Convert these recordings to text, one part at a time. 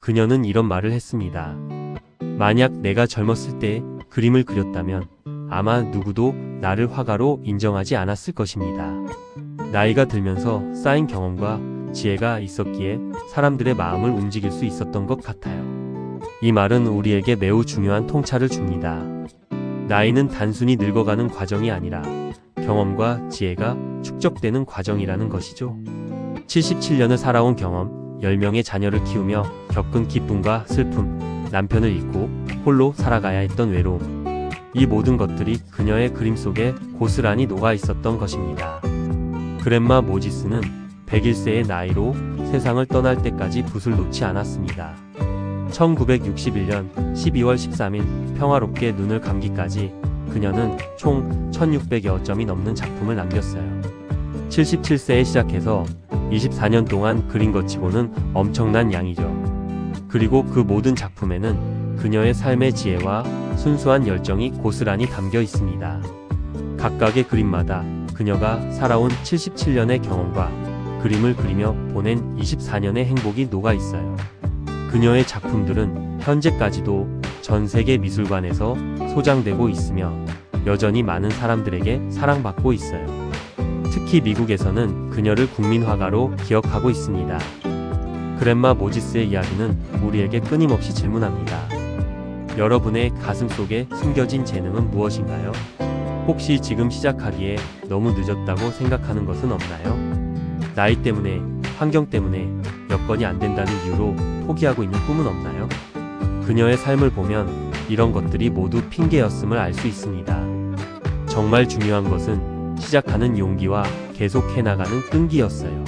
그녀는 이런 말을 했습니다. 만약 내가 젊었을 때 그림을 그렸다면 아마 누구도 나를 화가로 인정하지 않았을 것입니다. 나이가 들면서 쌓인 경험과 지혜가 있었기에 사람들의 마음을 움직일 수 있었던 것 같아요. 이 말은 우리에게 매우 중요한 통찰을 줍니다. 나이는 단순히 늙어가는 과정이 아니라 경험과 지혜가 축적되는 과정이라는 것이죠. 77년을 살아온 경험, 10명의 자녀를 키우며 겪은 기쁨과 슬픔, 남편을 잃고 홀로 살아가야 했던 외로움. 이 모든 것들이 그녀의 그림 속에 고스란히 녹아 있었던 것입니다. 그랜마 모지스는 101세의 나이로 세상을 떠날 때까지 붓을 놓지 않았습니다. 1961년 12월 13일 평화롭게 눈을 감기까지 그녀는 총 1600여 점이 넘는 작품을 남겼어요. 77세에 시작해서 24년 동안 그린 것 치고는 엄청난 양이죠. 그리고 그 모든 작품에는 그녀의 삶의 지혜와 순수한 열정이 고스란히 담겨 있습니다. 각각의 그림마다 그녀가 살아온 77년의 경험과 그림을 그리며 보낸 24년의 행복이 녹아 있어요. 그녀의 작품들은 현재까지도 전 세계 미술관에서 소장되고 있으며 여전히 많은 사람들에게 사랑받고 있어요. 특히 미국에서는 그녀를 국민화가로 기억하고 있습니다. 그랜마 모지스의 이야기는 우리에게 끊임없이 질문합니다. 여러분의 가슴 속에 숨겨진 재능은 무엇인가요? 혹시 지금 시작하기에 너무 늦었다고 생각하는 것은 없나요? 나이 때문에, 환경 때문에, 여건이 안 된다는 이유로 포기하고 있는 꿈은 없나요? 그녀의 삶을 보면 이런 것들이 모두 핑계였음을 알 수 있습니다. 정말 중요한 것은 시작하는 용기와 계속 해나가는 끈기였어요.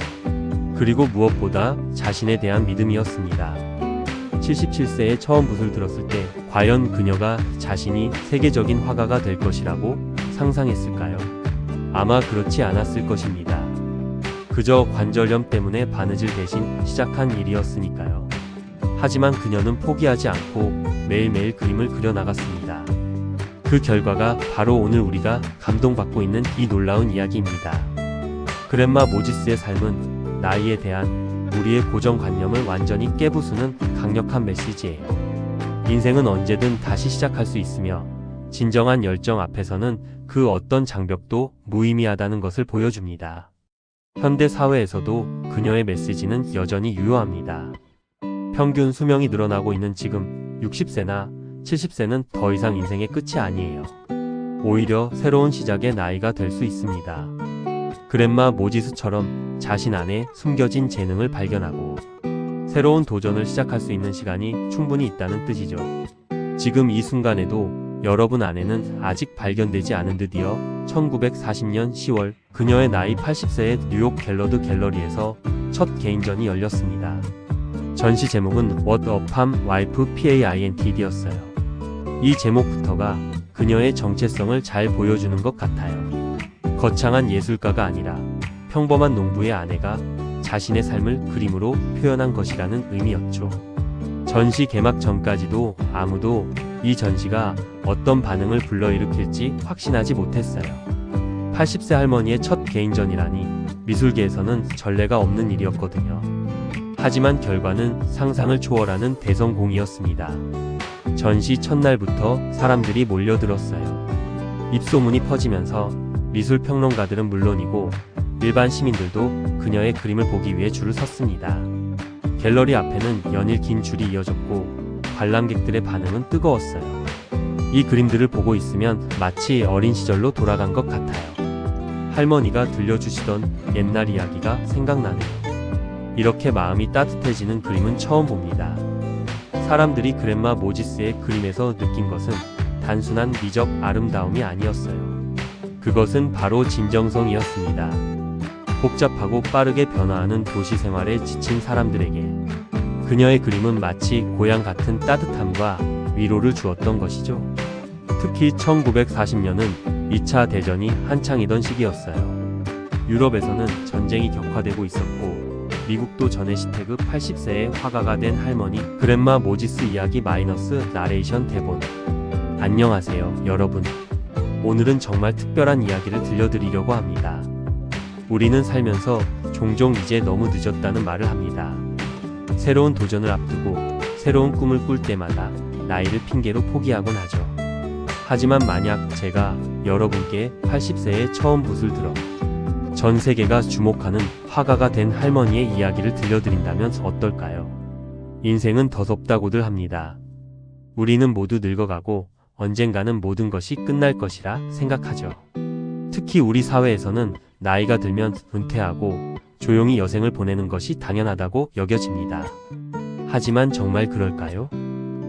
그리고 무엇보다 자신에 대한 믿음이었습니다. 77세에 처음 붓을 들었을 때 과연 그녀가 자신이 세계적인 화가가 될 것이라고 상상했을까요? 아마 그렇지 않았을 것입니다. 그저 관절염 때문에 바느질 대신 시작한 일이었으니까요. 하지만 그녀는 포기하지 않고 매일매일 그림을 그려나갔습니다. 그 결과가 바로 오늘 우리가 감동받고 있는 이 놀라운 이야기입니다. 그랜마 모지스의 삶은 나이에 대한 우리의 고정관념을 완전히 깨부수는 강력한 메시지예요. 인생은 언제든 다시 시작할 수 있으며 진정한 열정 앞에서는 그 어떤 장벽도 무의미하다는 것을 보여줍니다. 현대 사회에서도 그녀의 메시지는 여전히 유효합니다. 평균 수명이 늘어나고 있는 지금 60세나 70세는 더 이상 인생의 끝이 아니에요. 오히려 새로운 시작의 나이가 될 수 있습니다. 그랜마 모지스처럼 자신 안에 숨겨진 재능을 발견하고 새로운 도전을 시작할 수 있는 시간이 충분히 있다는 뜻이죠. 지금 이 순간에도 여러분 안에는 아직 발견되지 않은 드디어 1940년 10월 그녀의 나이 80세의 뉴욕 갤러드 갤러리에서 첫 개인전이 열렸습니다. 전시 제목은 What a Palm Wife Painted였어요. 이 제목부터가 그녀의 정체성을 잘 보여주는 것 같아요. 거창한 예술가가 아니라 평범한 농부의 아내가 자신의 삶을 그림으로 표현한 것이라는 의미였죠. 전시 개막 전까지도 아무도 이 전시가 어떤 반응을 불러일으킬지 확신하지 못했어요. 80세 할머니의 첫 개인전이라니 미술계에서는 전례가 없는 일이었거든요. 하지만 결과는 상상을 초월하는 대성공이었습니다. 전시 첫날부터 사람들이 몰려들었어요. 입소문이 퍼지면서 미술 평론가들은 물론이고 일반 시민들도 그녀의 그림을 보기 위해 줄을 섰습니다. 갤러리 앞에는 연일 긴 줄이 이어졌고 관람객들의 반응은 뜨거웠어요. 이 그림들을 보고 있으면 마치 어린 시절로 돌아간 것 같아요. 할머니가 들려주시던 옛날 이야기가 생각나네요. 이렇게 마음이 따뜻해지는 그림은 처음 봅니다. 사람들이 그랜마 모지스의 그림에서 느낀 것은 단순한 미적 아름다움이 아니었어요. 그것은 바로 진정성이었습니다. 복잡하고 빠르게 변화하는 도시 생활에 지친 사람들에게 그녀의 그림은 마치 고향 같은 따뜻함과 위로를 주었던 것이죠. 특히 1940년은 2차 대전이 한창이던 시기였어요. 유럽에서는 전쟁이 격화되고 있었고 미국도 전해시태그 80세의 화가가 된 할머니 그랜마 모지스 이야기 마이너스 나레이션 대본. 안녕하세요, 여러분. 오늘은 정말 특별한 이야기를 들려드리려고 합니다. 우리는 살면서 종종 이제 너무 늦었다는 말을 합니다. 새로운 도전을 앞두고 새로운 꿈을 꿀 때마다 나이를 핑계로 포기하곤 하죠. 하지만 만약 제가 여러분께 80세에 처음 붓을 들어 전 세계가 주목하는 화가가 된 할머니의 이야기를 들려드린다면 어떨까요? 인생은 더덥다고들 합니다. 우리는 모두 늙어가고 언젠가는 모든 것이 끝날 것이라 생각하죠. 특히 우리 사회에서는 나이가 들면 은퇴하고 조용히 여생을 보내는 것이 당연하다고 여겨집니다. 하지만 정말 그럴까요?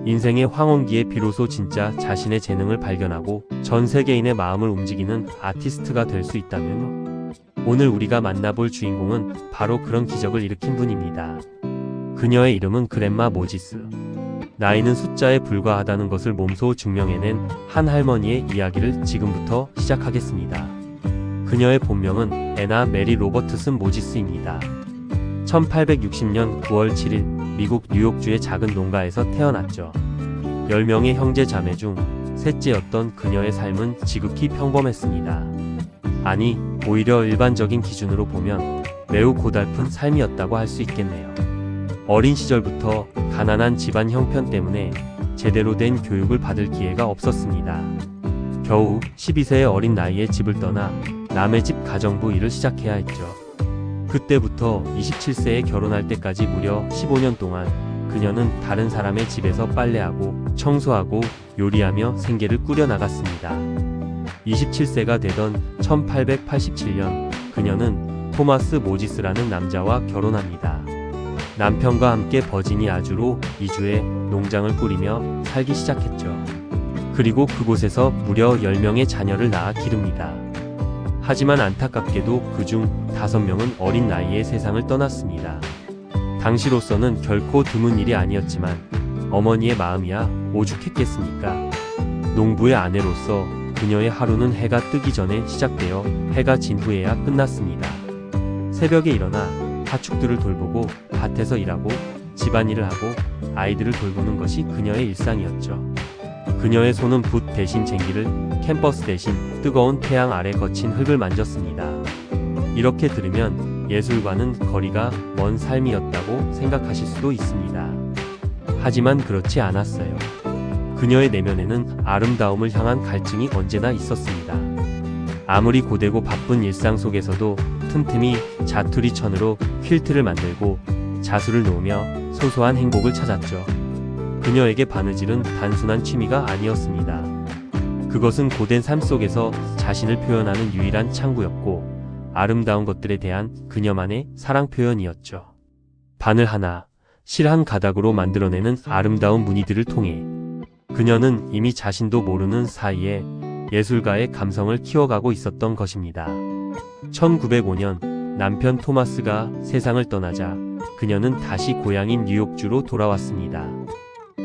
인생의 황혼기에 비로소 진짜 자신의 재능을 발견하고 전 세계인의 마음을 움직이는 아티스트가 될 수 있다면요? 오늘 우리가 만나볼 주인공은 바로 그런 기적을 일으킨 분입니다. 그녀의 이름은 그랜마 모지스. 나이는 숫자에 불과하다는 것을 몸소 증명해낸 한 할머니의 이야기를 지금부터 시작하겠습니다. 그녀의 본명은 애나 메리 로버트슨 모지스입니다. 1860년 9월 7일 미국 뉴욕주의 작은 농가에서 태어났죠. 10명의 형제 자매 중 셋째였던 그녀의 삶은 지극히 평범했습니다. 아니, 오히려 일반적인 기준으로 보면 매우 고달픈 삶이었다고 할 수 있겠네요. 어린 시절부터 가난한 집안 형편 때문에 제대로 된 교육을 받을 기회가 없었습니다. 겨우 12세의 어린 나이에 집을 떠나 남의 집 가정부 일을 시작해야 했죠. 그때부터 27세에 결혼할 때까지 무려 15년 동안 그녀는 다른 사람의 집에서 빨래하고 청소하고 요리하며 생계를 꾸려나갔습니다. 27세가 되던 1887년 그녀는 토마스 모지스라는 남자와 결혼합니다. 남편과 함께 버지니아주로 이주해 농장을 꾸리며 살기 시작했죠. 그리고 그곳에서 무려 10명의 자녀를 낳아 기릅니다. 하지만 안타깝게도 그중 5명은 어린 나이에 세상을 떠났습니다. 당시로서는 결코 드문 일이 아니었지만 어머니의 마음이야 오죽했겠습니까? 농부의 아내로서 그녀의 하루는 해가 뜨기 전에 시작되어 해가 진 후에야 끝났습니다. 새벽에 일어나 가축들을 돌보고 밭에서 일하고 집안일을 하고 아이들을 돌보는 것이 그녀의 일상이었죠. 그녀의 손은 붓 대신 쟁기를, 캔버스 대신 뜨거운 태양 아래 거친 흙을 만졌습니다. 이렇게 들으면 예술과는 거리가 먼 삶이었다고 생각하실 수도 있습니다. 하지만 그렇지 않았어요. 그녀의 내면에는 아름다움을 향한 갈증이 언제나 있었습니다. 아무리 고되고 바쁜 일상 속에서도 틈틈이 자투리천으로 퀼트를 만들고 자수를 놓으며 소소한 행복을 찾았죠. 그녀에게 바느질은 단순한 취미가 아니었습니다. 그것은 고된 삶 속에서 자신을 표현하는 유일한 창구였고 아름다운 것들에 대한 그녀만의 사랑 표현이었죠. 바늘 하나, 실 한 가닥으로 만들어내는 아름다운 무늬들을 통해 그녀는 이미 자신도 모르는 사이에 예술가의 감성을 키워가고 있었던 것입니다. 1905년 남편 토마스가 세상을 떠나자 그녀는 다시 고향인 뉴욕주로 돌아왔습니다.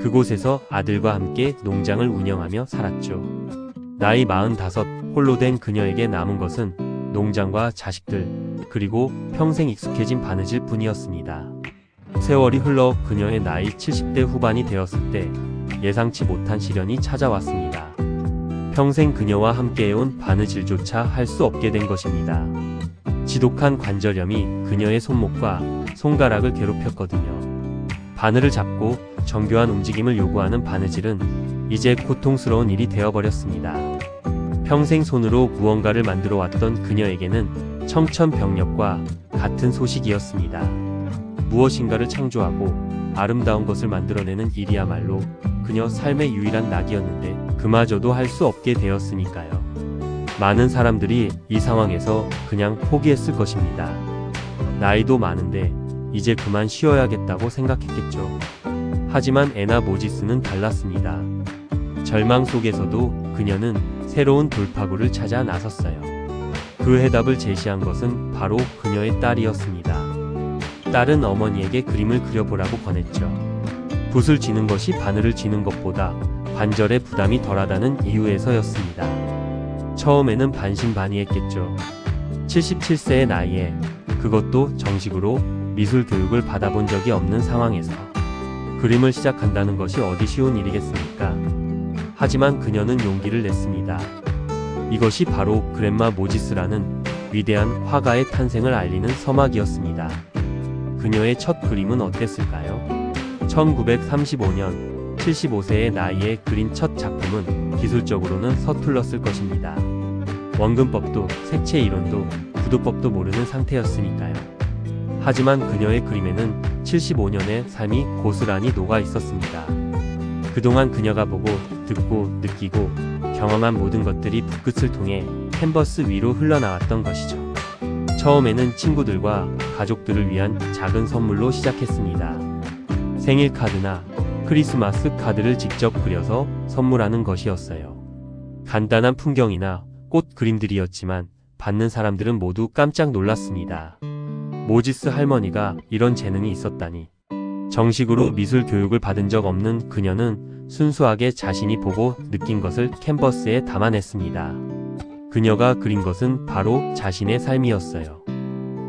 그곳에서 아들과 함께 농장을 운영하며 살았죠. 나이 45 홀로 된 그녀에게 남은 것은 농장과 자식들, 그리고 평생 익숙해진 바느질 뿐이었습니다. 세월이 흘러 그녀의 나이 70대 후반이 되었을 때 예상치 못한 시련이 찾아왔습니다. 평생 그녀와 함께해온 바느질조차 할 수 없게 된 것입니다. 지독한 관절염이 그녀의 손목과 손가락을 괴롭혔거든요. 바늘을 잡고 정교한 움직임을 요구하는 바느질은 이제 고통스러운 일이 되어버렸습니다. 평생 손으로 무언가를 만들어 왔던 그녀에게는 청천벽력과 같은 소식이었습니다. 무엇인가를 창조하고 아름다운 것을 만들어내는 일이야말로 그녀 삶의 유일한 낙이었는데 그마저도 할 수 없게 되었으니까요. 많은 사람들이 이 상황에서 그냥 포기했을 것입니다. 나이도 많은데 이제 그만 쉬어야겠다고 생각했겠죠. 하지만 애나 모지스는 달랐습니다. 절망 속에서도 그녀는 새로운 돌파구를 찾아 나섰어요. 그 해답을 제시한 것은 바로 그녀의 딸이었습니다. 딸은 어머니에게 그림을 그려보라고 권했죠. 붓을 쥐는 것이 바늘을 쥐는 것보다 관절의 부담이 덜하다는 이유에서였습니다. 처음에는 반신반의했겠죠. 77세의 나이에, 그것도 정식으로 미술 교육을 받아본 적이 없는 상황에서 그림을 시작한다는 것이 어디 쉬운 일이겠습니까? 하지만 그녀는 용기를 냈습니다. 이것이 바로 그랜마 모지스라는 위대한 화가의 탄생을 알리는 서막이었습니다. 그녀의 첫 그림은 어땠을까요? 1935년 75세의 나이에 그린 첫 작품은 기술적으로는 서툴렀을 것입니다. 원근법도 색채 이론도 구도법도 모르는 상태였으니까요. 하지만 그녀의 그림에는 75년의 삶이 고스란히 녹아 있었습니다. 그동안 그녀가 보고 듣고 느끼고 경험한 모든 것들이 붓끝을 통해 캔버스 위로 흘러나왔던 것이죠. 처음에는 친구들과 가족들을 위한 작은 선물로 시작했습니다. 생일 카드나 크리스마스 카드를 직접 그려서 선물하는 것이었어요. 간단한 풍경이나 꽃 그림들이었지만 받는 사람들은 모두 깜짝 놀랐습니다. 모지스 할머니가 이런 재능이 있었다니. 정식으로 미술 교육을 받은 적 없는 그녀는 순수하게 자신이 보고 느낀 것을 캔버스에 담아냈습니다. 그녀가 그린 것은 바로 자신의 삶이었어요.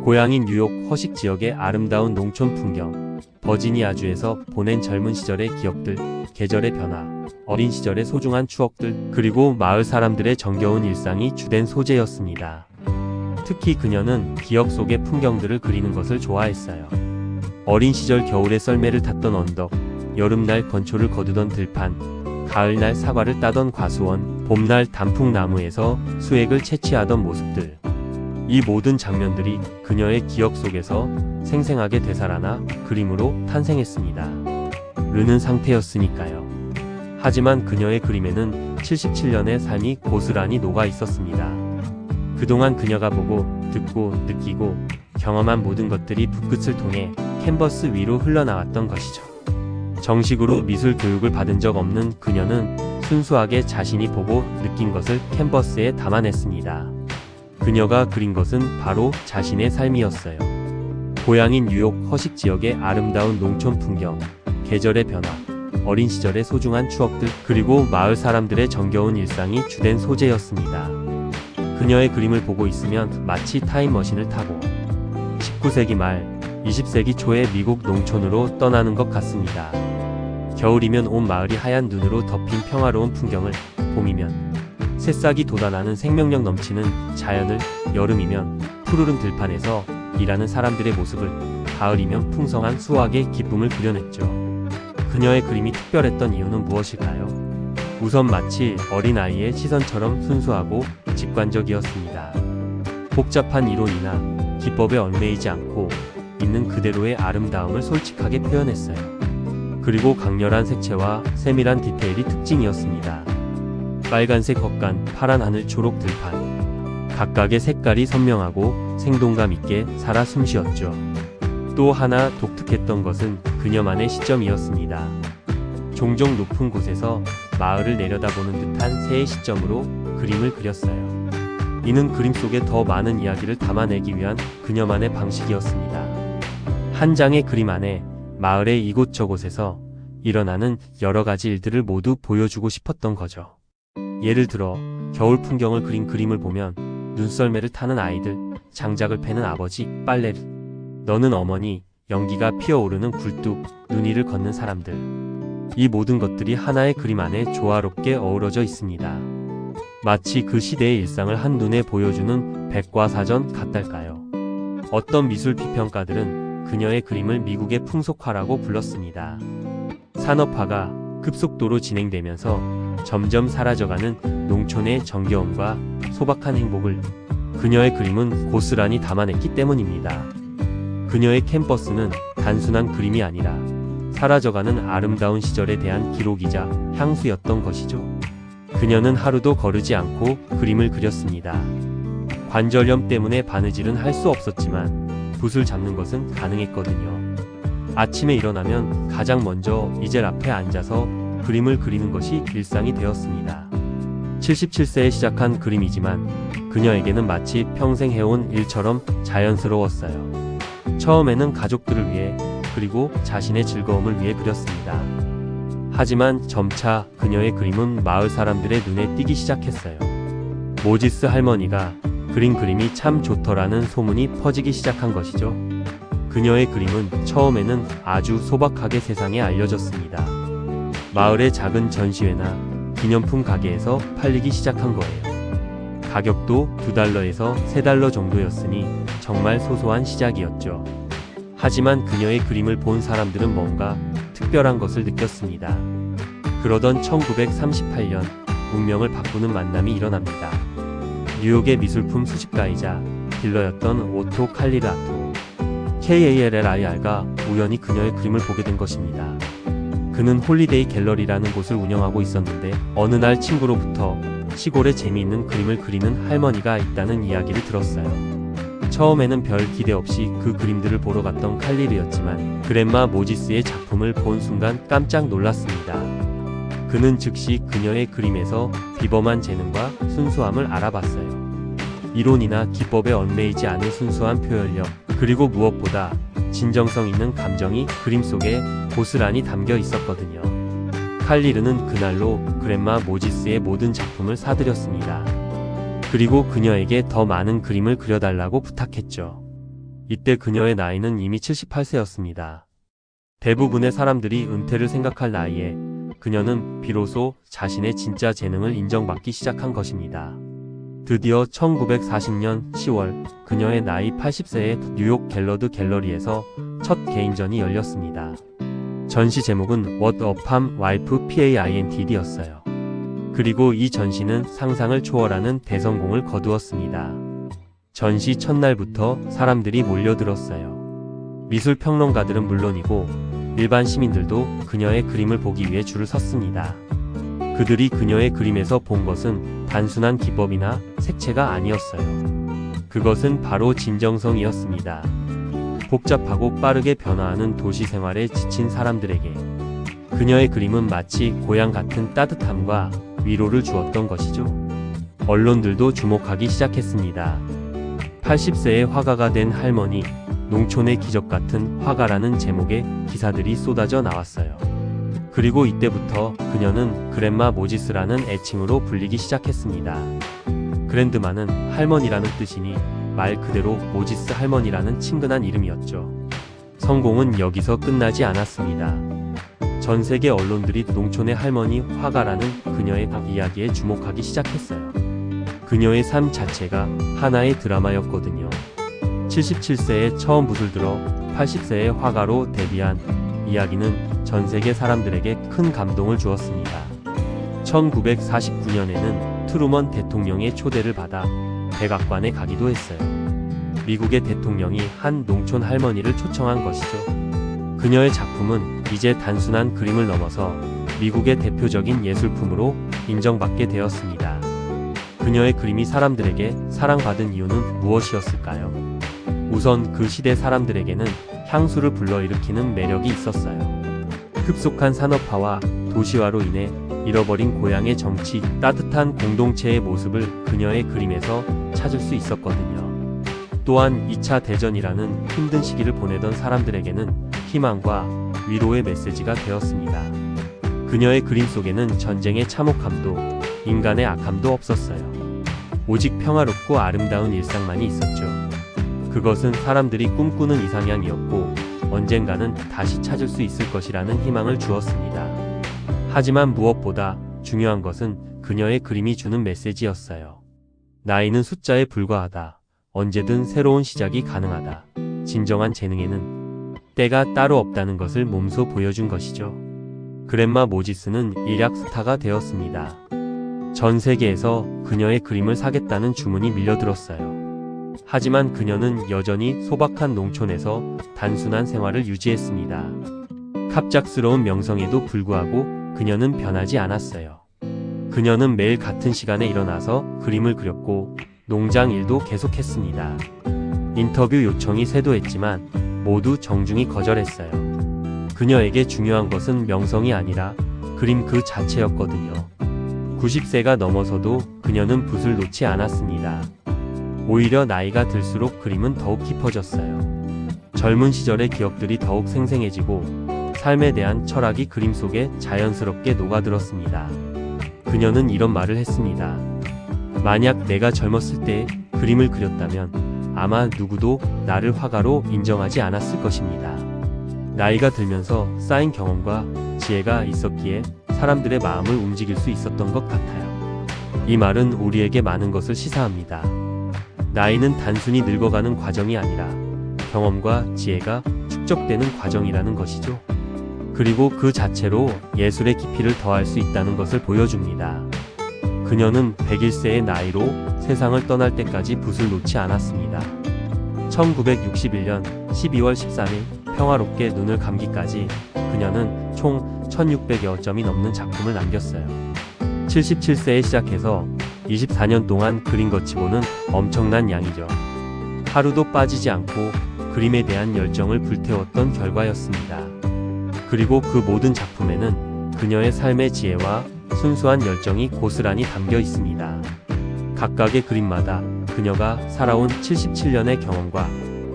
고향인 뉴욕 허식 지역의 아름다운 농촌 풍경, 버지니아주에서 보낸 젊은 시절의 기억들, 계절의 변화, 어린 시절의 소중한 추억들, 그리고 마을 사람들의 정겨운 일상이 주된 소재였습니다. 특히 그녀는 기억 속의 풍경들을 그리는 것을 좋아했어요. 어린 시절 겨울에 썰매를 탔던 언덕, 여름날 건초를 거두던 들판, 가을날 사과를 따던 과수원, 봄날 단풍나무에서 수액을 채취하던 모습들. 이 모든 장면들이 그녀의 기억 속에서 생생하게 되살아나 그림으로 탄생했습니다. 르는 상태였으니까요. 하지만 그녀의 그림에는 77년의 삶이 고스란히 녹아 있었습니다. 그동안 그녀가 보고 듣고 느끼고 경험한 모든 것들이 붓끝을 통해 캔버스 위로 흘러나왔던 것이죠. 정식으로 미술 교육을 받은 적 없는 그녀는 순수하게 자신이 보고 느낀 것을 캔버스에 담아냈습니다. 그녀가 그린 것은 바로 자신의 삶이었어요. 고향인 뉴욕 허식 지역의 아름다운 농촌 풍경, 계절의 변화, 어린 시절의 소중한 추억들, 그리고 마을 사람들의 정겨운 일상이 주된 소재였습니다. 그녀의 그림을 보고 있으면 마치 타임머신을 타고 19세기 말, 20세기 초의 미국 농촌으로 떠나는 것 같습니다. 겨울이면 온 마을이 하얀 눈으로 덮인 평화로운 풍경을, 봄이면 새싹이 돋아나는 생명력 넘치는 자연을, 여름이면 푸르른 들판에서 일하는 사람들의 모습을, 가을이면 풍성한 수확의 기쁨을 그려냈죠. 그녀의 그림이 특별했던 이유는 무엇일까요? 우선 마치 어린아이의 시선처럼 순수하고 직관적이었습니다. 복잡한 이론이나 기법에 얽매이지 않고 있는 그대로의 아름다움을 솔직하게 표현했어요. 그리고 강렬한 색채와 세밀한 디테일이 특징이었습니다. 빨간색 겉간, 파란 하늘, 초록 들판. 각각의 색깔이 선명하고 생동감 있게 살아 숨쉬었죠. 또 하나 독특했던 것은 그녀만의 시점이었습니다. 종종 높은 곳에서 마을을 내려다보는 듯한 새의 시점으로 그림을 그렸어요. 이는 그림 속에 더 많은 이야기를 담아내기 위한 그녀만의 방식이었습니다. 한 장의 그림 안에 마을의 이곳저곳에서 일어나는 여러 가지 일들을 모두 보여주고 싶었던 거죠. 예를 들어 겨울 풍경을 그린 그림을 보면 눈썰매를 타는 아이들, 장작을 패는 아버지, 빨래를 너는 어머니, 연기가 피어오르는 굴뚝, 눈 위를 걷는 사람들. 이 모든 것들이 하나의 그림 안에 조화롭게 어우러져 있습니다. 마치 그 시대의 일상을 한눈에 보여주는 백과사전 같달까요? 어떤 미술 비평가들은 그녀의 그림을 미국의 풍속화라고 불렀습니다. 산업화가 급속도로 진행되면서 점점 사라져가는 농촌의 정겨움과 소박한 행복을 그녀의 그림은 고스란히 담아냈기 때문입니다. 그녀의 캔버스는 단순한 그림이 아니라 사라져가는 아름다운 시절에 대한 기록이자 향수였던 것이죠. 그녀는 하루도 거르지 않고 그림을 그렸습니다. 관절염 때문에 바느질은 할 수 없었지만 붓을 잡는 것은 가능했거든요. 아침에 일어나면 가장 먼저 이젤 앞에 앉아서 그림을 그리는 것이 일상이 되었습니다. 77세에 시작한 그림이지만 그녀에게는 마치 평생 해온 일처럼 자연스러웠어요. 처음에는 가족들을 위해 그리고 자신의 즐거움을 위해 그렸습니다. 하지만 점차 그녀의 그림은 마을 사람들의 눈에 띄기 시작했어요. 모지스 할머니가 그린 그림이 참 좋더라는 소문이 퍼지기 시작한 것이죠. 그녀의 그림은 처음에는 아주 소박하게 세상에 알려졌습니다. 마을의 작은 전시회나 기념품 가게에서 팔리기 시작한 거예요. 가격도 $2에서 $3 정도였으니 정말 소소한 시작이었죠. 하지만 그녀의 그림을 본 사람들은 뭔가 특별한 것을 느꼈습니다. 그러던 1938년 운명을 바꾸는 만남이 일어납니다. 뉴욕의 미술품 수집가이자 딜러였던 오토 칼리라토 KALLIR가 우연히 그녀의 그림을 보게 된 것입니다. 그는 홀리데이 갤러리라는 곳을 운영하고 있었는데 어느 날 친구로부터 시골에 재미있는 그림을 그리는 할머니가 있다는 이야기를 들었어요. 처음에는 별 기대 없이 그 그림들을 보러 갔던 칼리르였지만 그랜마 모지스의 작품을 본 순간 깜짝 놀랐습니다. 그는 즉시 그녀의 그림에서 비범한 재능과 순수함을 알아봤어요. 이론이나 기법에 얽매이지 않은 순수한 표현력, 그리고 무엇보다 진정성 있는 감정이 그림 속에 고스란히 담겨 있었거든요. 칼리르는 그날로 그랜마 모지스의 모든 작품을 사들였습니다. 그리고 그녀에게 더 많은 그림을 그려달라고 부탁했죠. 이때 그녀의 나이는 이미 78세였습니다. 대부분의 사람들이 은퇴를 생각할 나이에 그녀는 비로소 자신의 진짜 재능을 인정받기 시작한 것입니다. 드디어 1940년 10월 그녀의 나이 80세에 뉴욕 갤러드 갤러리에서 첫 개인전이 열렸습니다. 전시 제목은 What a Palm Wife PAINTD였어요. 그리고 이 전시는 상상을 초월하는 대성공을 거두었습니다. 전시 첫날부터 사람들이 몰려들었어요. 미술 평론가들은 물론이고 일반 시민들도 그녀의 그림을 보기 위해 줄을 섰습니다. 그들이 그녀의 그림에서 본 것은 단순한 기법이나 색채가 아니었어요. 그것은 바로 진정성이었습니다. 복잡하고 빠르게 변화하는 도시 생활에 지친 사람들에게 그녀의 그림은 마치 고향 같은 따뜻함과 위로를 주었던 것이죠. 언론들도 주목하기 시작했습니다. 80세의 화가가 된 할머니, 농촌의 기적 같은 화가라는 제목의 기사들이 쏟아져 나왔어요. 그리고 이때부터 그녀는 그랜마 모지스라는 애칭으로 불리기 시작했습니다. 그랜드마는 할머니라는 뜻이니 말 그대로 모지스 할머니라는 친근한 이름이었죠. 성공은 여기서 끝나지 않았습니다. 전 세계 언론들이 농촌의 할머니 화가라는 그녀의 이야기에 주목하기 시작했어요. 그녀의 삶 자체가 하나의 드라마였거든요. 77세에 처음 붓을 들어 80세의 화가로 데뷔한 이야기는 전 세계 사람들에게 큰 감동을 주었습니다. 1949년에는 트루먼 대통령의 초대를 받아 백악관에 가기도 했어요. 미국의 대통령이 한 농촌 할머니를 초청한 것이죠. 그녀의 작품은 이제 단순한 그림을 넘어서 미국의 대표적인 예술품으로 인정받게 되었습니다. 그녀의 그림이 사람들에게 사랑받은 이유는 무엇이었을까요? 우선 그 시대 사람들에게는 향수를 불러일으키는 매력이 있었어요. 급속한 산업화와 도시화로 인해 잃어버린 고향의 정치, 따뜻한 공동체의 모습을 그녀의 그림에서 찾을 수 있었거든요. 또한 2차 대전이라는 힘든 시기를 보내던 사람들에게는 희망과 위로의 메시지가 되었습니다. 그녀의 그림 속에는 전쟁의 참혹함도 인간의 악함도 없었어요. 오직 평화롭고 아름다운 일상만이 있었죠. 그것은 사람들이 꿈꾸는 이상향이었고 언젠가는 다시 찾을 수 있을 것이라는 희망을 주었습니다. 하지만 무엇보다 중요한 것은 그녀의 그림이 주는 메시지였어요. 나이는 숫자에 불과하다. 언제든 새로운 시작이 가능하다. 진정한 재능에는 때가 따로 없다는 것을 몸소 보여준 것이죠. 그랜마 모지스는 일약 스타가 되었습니다. 전 세계에서 그녀의 그림을 사겠다는 주문이 밀려들었어요. 하지만 그녀는 여전히 소박한 농촌에서 단순한 생활을 유지했습니다. 갑작스러운 명성에도 불구하고 그녀는 변하지 않았어요. 그녀는 매일 같은 시간에 일어나서 그림을 그렸고 농장 일도 계속했습니다. 인터뷰 요청이 쇄도했지만 모두 정중히 거절했어요. 그녀에게 중요한 것은 명성이 아니라 그림 그 자체였거든요. 90세가 넘어서도 그녀는 붓을 놓지 않았습니다. 오히려 나이가 들수록 그림은 더욱 깊어졌어요. 젊은 시절의 기억들이 더욱 생생해지고 삶에 대한 철학이 그림 속에 자연스럽게 녹아들었습니다. 그녀는 이런 말을 했습니다. 만약 내가 젊었을 때 그림을 그렸다면 아마 누구도 나를 화가로 인정하지 않았을 것입니다. 나이가 들면서 쌓인 경험과 지혜가 있었기에 사람들의 마음을 움직일 수 있었던 것 같아요. 이 말은 우리에게 많은 것을 시사합니다. 나이는 단순히 늙어가는 과정이 아니라 경험과 지혜가 축적되는 과정이라는 것이죠. 그리고 그 자체로 예술의 깊이를 더할 수 있다는 것을 보여줍니다. 그녀는 101세의 나이로 세상을 떠날 때까지 붓을 놓지 않았습니다. 1961년 12월 13일 평화롭게 눈을 감기까지 그녀는 총 1600여 점이 넘는 작품을 남겼어요. 77세에 시작해서 24년 동안 그린 것 치고는 엄청난 양이죠. 하루도 빠지지 않고 그림에 대한 열정을 불태웠던 결과였습니다. 그리고 그 모든 작품에는 그녀의 삶의 지혜와 순수한 열정이 고스란히 담겨 있습니다. 각각의 그림마다 그녀가 살아온 77년의 경험과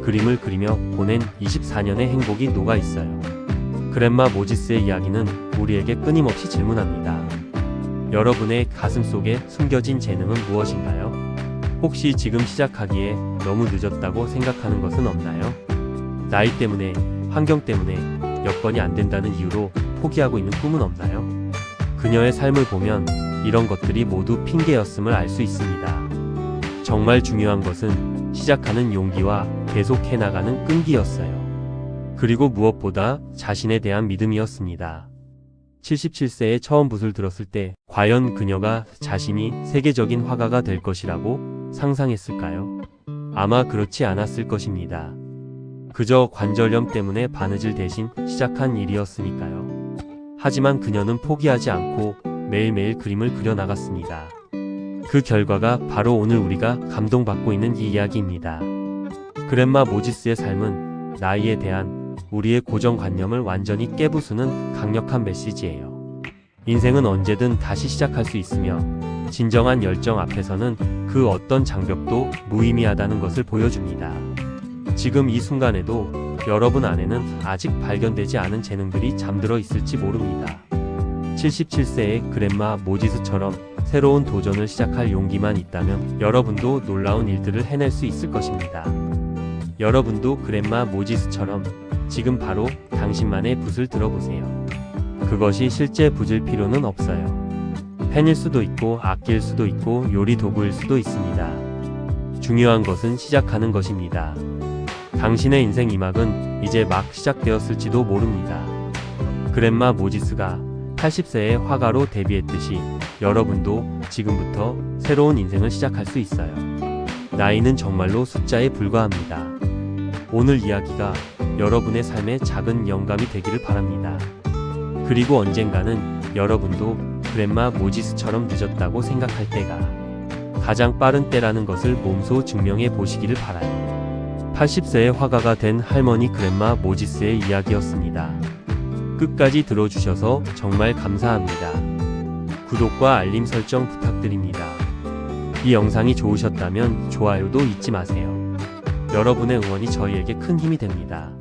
그림을 그리며 보낸 24년의 행복이 녹아 있어요. 그랜마 모지스의 이야기는 우리에게 끊임없이 질문합니다. 여러분의 가슴 속에 숨겨진 재능은 무엇인가요? 혹시 지금 시작하기에 너무 늦었다고 생각하는 것은 없나요? 나이 때문에, 환경 때문에, 여건이 안 된다는 이유로 포기하고 있는 꿈은 없나요? 그녀의 삶을 보면 이런 것들이 모두 핑계였음을 알 수 있습니다. 정말 중요한 것은 시작하는 용기와 계속 해나가는 끈기였어요. 그리고 무엇보다 자신에 대한 믿음이었습니다. 77세에 처음 붓을 들었을 때 과연 그녀가 자신이 세계적인 화가가 될 것이라고 상상했을까요? 아마 그렇지 않았을 것입니다. 그저 관절염 때문에 바느질 대신 시작한 일이었으니까요. 하지만 그녀는 포기하지 않고 매일매일 그림을 그려나갔습니다. 그 결과가 바로 오늘 우리가 감동받고 있는 이 이야기입니다. 그랜마 모지스의 삶은 나이에 대한 우리의 고정관념을 완전히 깨부수는 강력한 메시지예요. 인생은 언제든 다시 시작할 수 있으며 진정한 열정 앞에서는 그 어떤 장벽도 무의미하다는 것을 보여줍니다. 지금 이 순간에도 여러분 안에는 아직 발견되지 않은 재능들이 잠들어 있을지 모릅니다. 77세의 그랜마 모지스처럼 새로운 도전을 시작할 용기만 있다면 여러분도 놀라운 일들을 해낼 수 있을 것입니다. 여러분도 그랜마 모지스처럼 지금 바로 당신만의 붓을 들어보세요. 그것이 실제 붓일 필요는 없어요. 펜일 수도 있고 악기일 수도 있고 요리 도구일 수도 있습니다. 중요한 것은 시작하는 것입니다. 당신의 인생 2막은 이제 막 시작되었을지도 모릅니다. 그랜마 모지스가 80세의 화가로 데뷔했듯이 여러분도 지금부터 새로운 인생을 시작할 수 있어요. 나이는 정말로 숫자에 불과합니다. 오늘 이야기가 여러분의 삶에 작은 영감이 되기를 바랍니다. 그리고 언젠가는 여러분도 그랜마 모지스처럼 늦었다고 생각할 때가 가장 빠른 때라는 것을 몸소 증명해 보시기를 바라요. 80세의 화가가 된 할머니 그랜마 모지스의 이야기였습니다. 끝까지 들어주셔서 정말 감사합니다. 구독과 알림 설정 부탁드립니다. 이 영상이 좋으셨다면 좋아요도 잊지 마세요. 여러분의 응원이 저희에게 큰 힘이 됩니다.